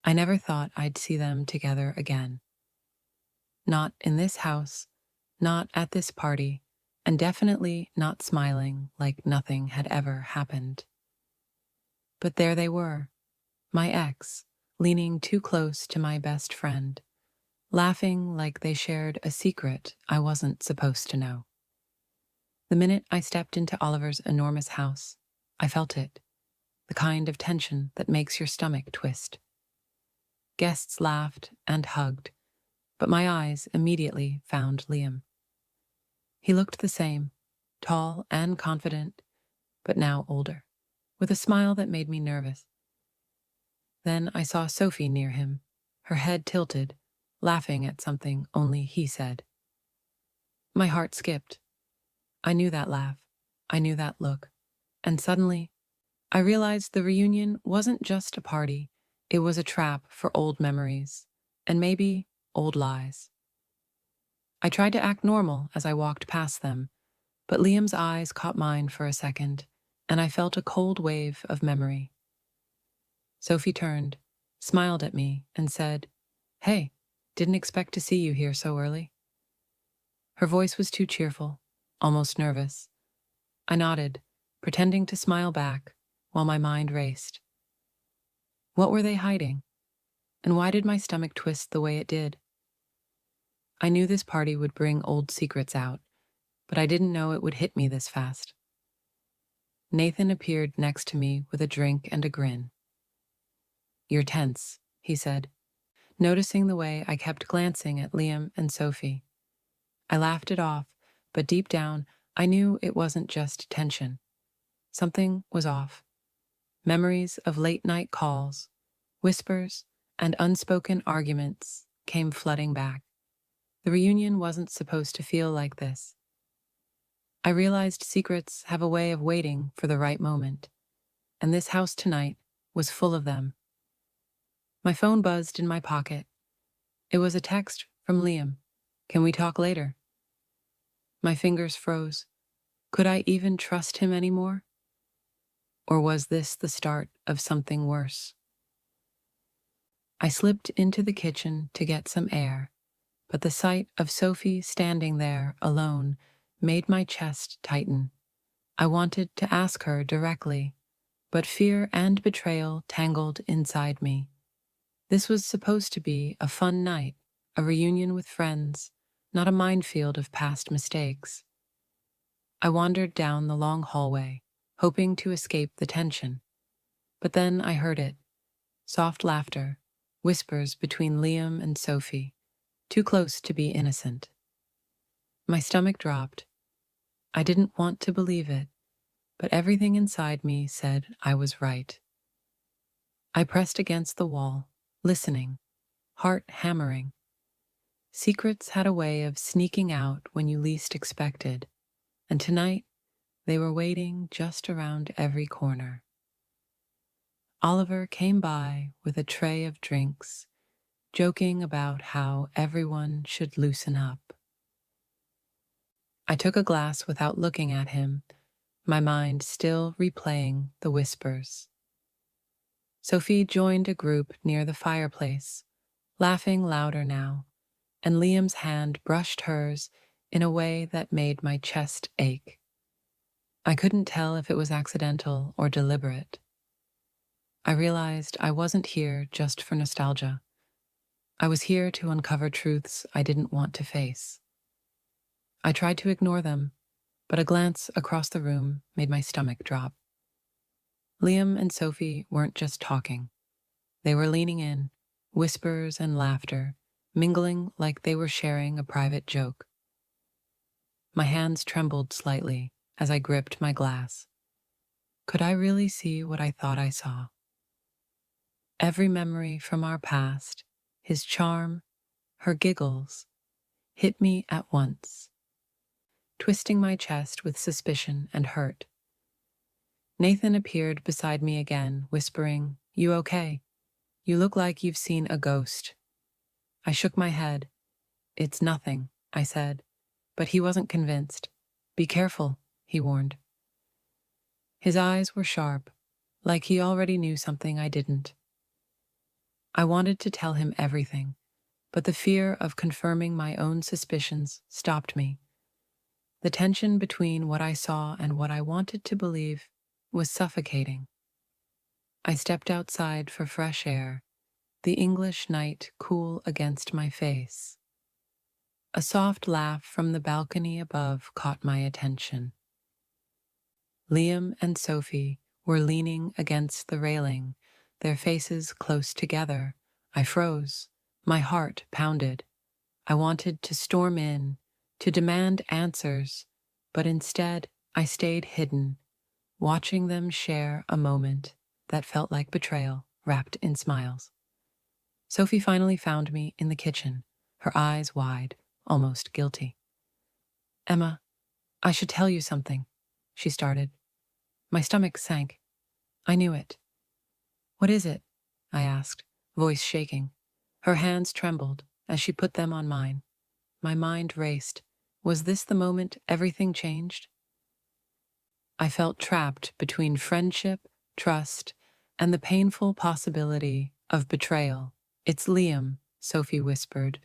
I never thought I'd see them together again. Not in this house, not at this party, and definitely not smiling like nothing had ever happened. But there they were, my ex, leaning too close to my best friend, laughing like they shared a secret I wasn't supposed to know. The minute I stepped into Oliver's enormous house, I felt it, the kind of tension that makes your stomach twist. Guests laughed and hugged, but my eyes immediately found Liam. He looked the same, tall and confident, but now older, with a smile that made me nervous. Then I saw Sophie near him, her head tilted, laughing at something only he said. My heart skipped. I knew that laugh. I knew that look. And suddenly, I realized the reunion wasn't just a party, it was a trap for old memories, and maybe old lies. I tried to act normal as I walked past them, but Liam's eyes caught mine for a second, and I felt a cold wave of memory. Sophie turned, smiled at me, and said, "Hey, didn't expect to see you here so early." Her voice was too cheerful, almost nervous. I nodded, pretending to smile back, while my mind raced. What were they hiding? And why did my stomach twist the way it did? I knew this party would bring old secrets out, but I didn't know it would hit me this fast. Nathan appeared next to me with a drink and a grin. "You're tense," he said, noticing the way I kept glancing at Liam and Sophie. I laughed it off, but deep down, I knew it wasn't just tension. Something was off. Memories of late-night calls, whispers, and unspoken arguments came flooding back. The reunion wasn't supposed to feel like this. I realized secrets have a way of waiting for the right moment, and this house tonight was full of them. My phone buzzed in my pocket. It was a text from Liam. "Can we talk later?" My fingers froze. Could I even trust him anymore? Or was this the start of something worse? I slipped into the kitchen to get some air, but the sight of Sophie standing there alone made my chest tighten. I wanted to ask her directly, but fear and betrayal tangled inside me. This was supposed to be a fun night, a reunion with friends, not a minefield of past mistakes. I wandered down the long hallway, hoping to escape the tension. But then I heard it. Soft laughter, whispers between Liam and Sophie, too close to be innocent. My stomach dropped. I didn't want to believe it, but everything inside me said I was right. I pressed against the wall, listening, heart hammering. Secrets had a way of sneaking out when you least expected, and tonight they were waiting just around every corner. Oliver came by with a tray of drinks, joking about how everyone should loosen up. I took a glass without looking at him, my mind still replaying the whispers. Sophie joined a group near the fireplace, laughing louder now, and Liam's hand brushed hers in a way that made my chest ache. I couldn't tell if it was accidental or deliberate. I realized I wasn't here just for nostalgia. I was here to uncover truths I didn't want to face. I tried to ignore them, but a glance across the room made my stomach drop. Liam and Sophie weren't just talking. They were leaning in, whispers and laughter, mingling like they were sharing a private joke. My hands trembled slightly as I gripped my glass. Could I really see what I thought I saw? Every memory from our past, his charm, her giggles, hit me at once, twisting my chest with suspicion and hurt. Nathan appeared beside me again, whispering, "You okay? You look like you've seen a ghost." I shook my head. "It's nothing," I said, but he wasn't convinced. "Be careful," he warned. His eyes were sharp, like he already knew something I didn't. I wanted to tell him everything, but the fear of confirming my own suspicions stopped me. The tension between what I saw and what I wanted to believe was suffocating. I stepped outside for fresh air, the English night cool against my face. A soft laugh from the balcony above caught my attention. Liam and Sophie were leaning against the railing, their faces close together. I froze. My heart pounded. I wanted to storm in, to demand answers, but instead I stayed hidden, watching them share a moment that felt like betrayal wrapped in smiles. Sophie finally found me in the kitchen, her eyes wide, almost guilty. "Emma, I should tell you something," she started. My stomach sank. I knew it. "What is it?" I asked, voice shaking. Her hands trembled as she put them on mine. My mind raced. Was this the moment everything changed? I felt trapped between friendship, trust, and the painful possibility of betrayal. "It's Liam," Sophie whispered,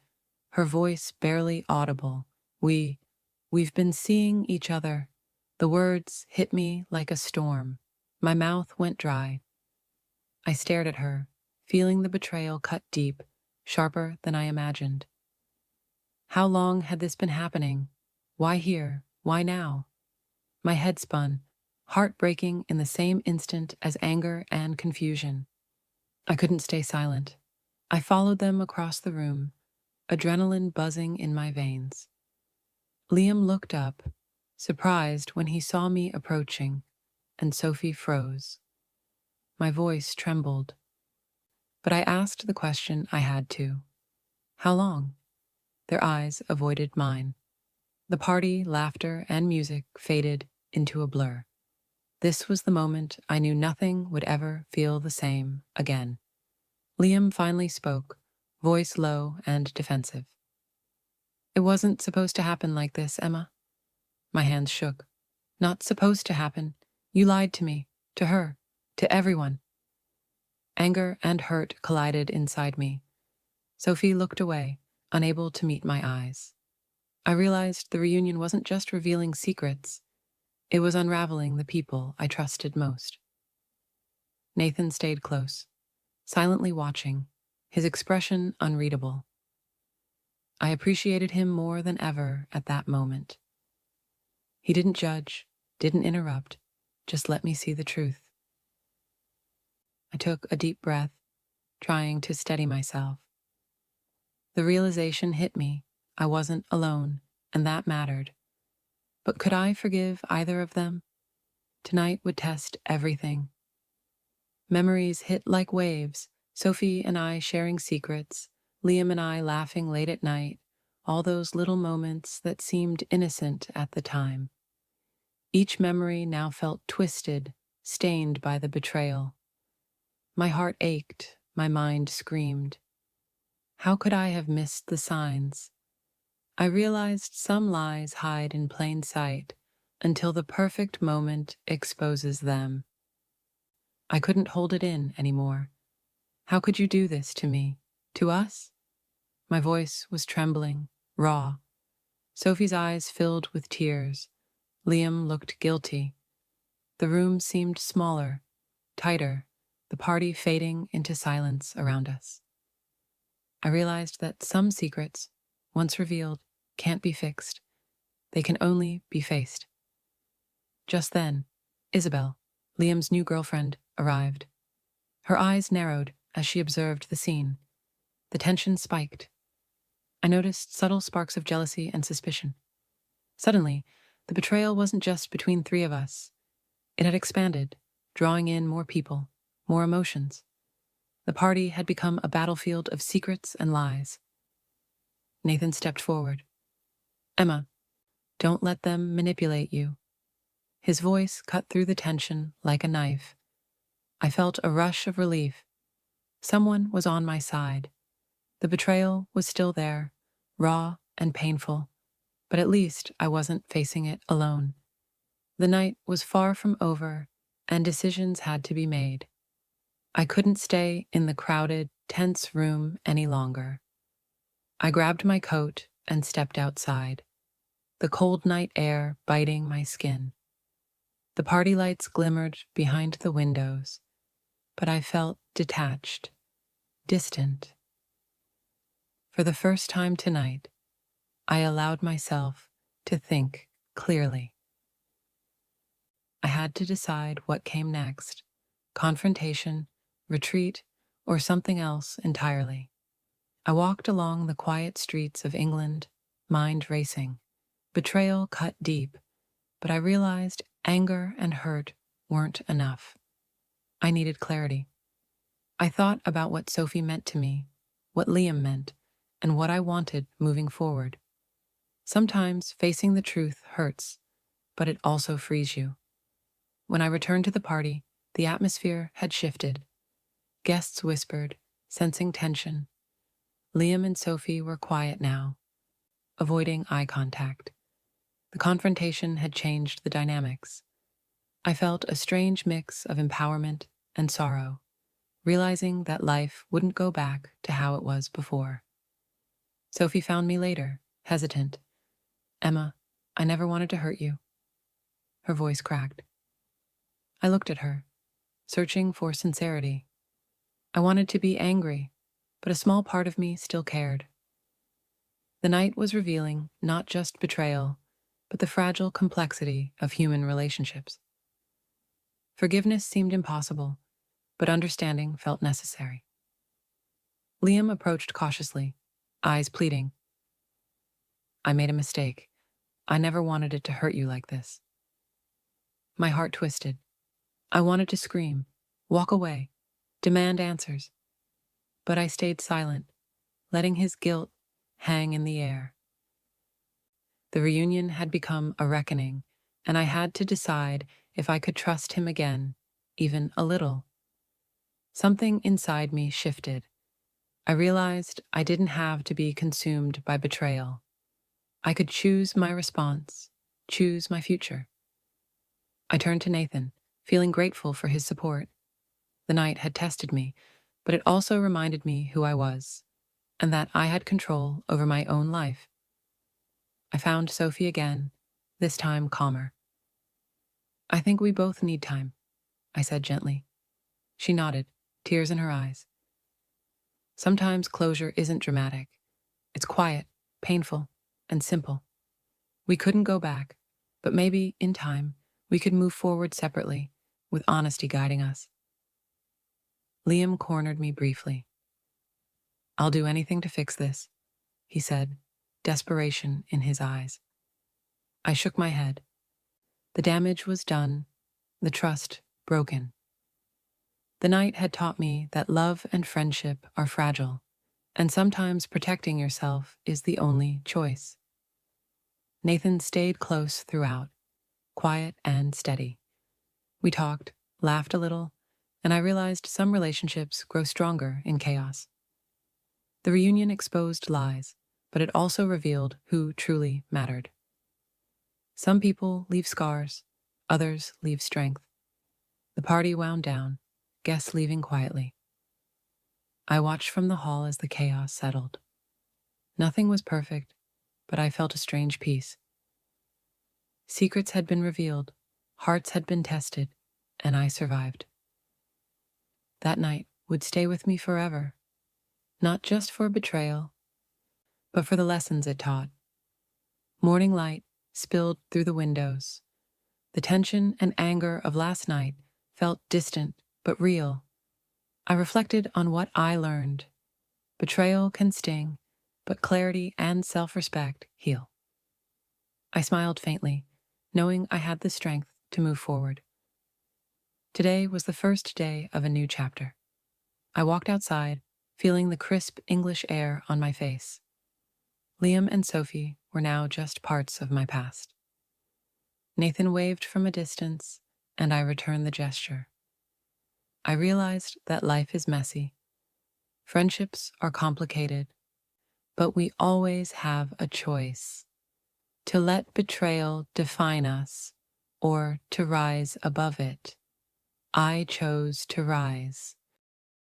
her voice barely audible. We've been seeing each other." The words hit me like a storm. My mouth went dry. I stared at her, feeling the betrayal cut deep, sharper than I imagined. How long had this been happening? Why here? Why now? My head spun, heart breaking in the same instant as anger and confusion. I couldn't stay silent. I followed them across the room, adrenaline buzzing in my veins. Liam looked up, surprised when he saw me approaching, and Sophie froze. My voice trembled, but I asked the question I had to. "How long?" Their eyes avoided mine. The party, laughter, and music faded into a blur. This was the moment I knew nothing would ever feel the same again. Liam finally spoke, voice low and defensive. "It wasn't supposed to happen like this, Emma." My hands shook. "Not supposed to happen. You lied to me, to her, to everyone." Anger and hurt collided inside me. Sophie looked away, unable to meet my eyes. I realized the reunion wasn't just revealing secrets, it was unraveling the people I trusted most. Nathan stayed close, silently watching, his expression unreadable. I appreciated him more than ever at that moment. He didn't judge, didn't interrupt, just let me see the truth. I took a deep breath, trying to steady myself. The realization hit me. I wasn't alone, and that mattered. But could I forgive either of them? Tonight would test everything. Memories hit like waves, Sophie and I sharing secrets, Liam and I laughing late at night, all those little moments that seemed innocent at the time. Each memory now felt twisted, stained by the betrayal. My heart ached, my mind screamed. How could I have missed the signs? I realized some lies hide in plain sight until the perfect moment exposes them. I couldn't hold it in anymore. How could you do this to me? To us? My voice was trembling, raw. Sophie's eyes filled with tears. Liam looked guilty. The room seemed smaller, tighter, the party fading into silence around us. I realized that some secrets, once revealed, can't be fixed. They can only be faced. Just then, Isabel, Liam's new girlfriend, arrived. Her eyes narrowed as she observed the scene. The tension spiked. I noticed subtle sparks of jealousy and suspicion. Suddenly, the betrayal wasn't just between three of us. It had expanded, drawing in more people, more emotions. The party had become a battlefield of secrets and lies. Nathan stepped forward. "Emma, don't let them manipulate you." His voice cut through the tension like a knife. I felt a rush of relief. Someone was on my side. The betrayal was still there, raw and painful, but at least I wasn't facing it alone. The night was far from over, and decisions had to be made. I couldn't stay in the crowded, tense room any longer. I grabbed my coat and stepped outside, the cold night air biting my skin. The party lights glimmered behind the windows, but I felt detached, distant. For the first time tonight, I allowed myself to think clearly. I had to decide what came next: confrontation, retreat, or something else entirely. I walked along the quiet streets of England, mind racing. Betrayal cut deep, but I realized anger and hurt weren't enough. I needed clarity. I thought about what Sophie meant to me, what Liam meant, and what I wanted moving forward. Sometimes facing the truth hurts, but it also frees you. When I returned to the party, the atmosphere had shifted. Guests whispered, sensing tension. Liam and Sophie were quiet now, avoiding eye contact. The confrontation had changed the dynamics. I felt a strange mix of empowerment and sorrow, realizing that life wouldn't go back to how it was before. Sophie found me later, hesitant. "Emma, I never wanted to hurt you." Her voice cracked. I looked at her, searching for sincerity. I wanted to be angry, but a small part of me still cared. The night was revealing not just betrayal, but the fragile complexity of human relationships. Forgiveness seemed impossible, but understanding felt necessary. Liam approached cautiously, eyes pleading. "I made a mistake. I never wanted it to hurt you like this." My heart twisted. I wanted to scream, walk away, demand answers. But I stayed silent, letting his guilt hang in the air. The reunion had become a reckoning, and I had to decide if I could trust him again, even a little. Something inside me shifted. I realized I didn't have to be consumed by betrayal. I could choose my response, choose my future. I turned to Nathan, feeling grateful for his support. The night had tested me, but it also reminded me who I was, and that I had control over my own life. I found Sophie again, this time calmer. "I think we both need time," I said gently. She nodded, tears in her eyes. Sometimes closure isn't dramatic. It's quiet, painful, and simple. We couldn't go back, but maybe, in time, we could move forward separately, with honesty guiding us. Liam cornered me briefly. "I'll do anything to fix this," he said, desperation in his eyes. I shook my head. The damage was done, the trust broken. The night had taught me that love and friendship are fragile, and sometimes protecting yourself is the only choice. Nathan stayed close throughout, quiet and steady. We talked, laughed a little, and I realized some relationships grow stronger in chaos. The reunion exposed lies, but it also revealed who truly mattered. Some people leave scars, others leave strength. The party wound down, guests leaving quietly. I watched from the hall as the chaos settled. Nothing was perfect, but I felt a strange peace. Secrets had been revealed, hearts had been tested, and I survived. That night would stay with me forever, not just for betrayal, but for the lessons it taught. Morning light spilled through the windows. The tension and anger of last night felt distant but real. I reflected on what I learned. Betrayal can sting, but clarity and self-respect heal. I smiled faintly, knowing I had the strength to move forward. Today was the first day of a new chapter. I walked outside, feeling the crisp English air on my face. Liam and Sophie were now just parts of my past. Nathan waved from a distance, and I returned the gesture. I realized that life is messy. Friendships are complicated, but we always have a choice: to let betrayal define us or to rise above it. I chose to rise.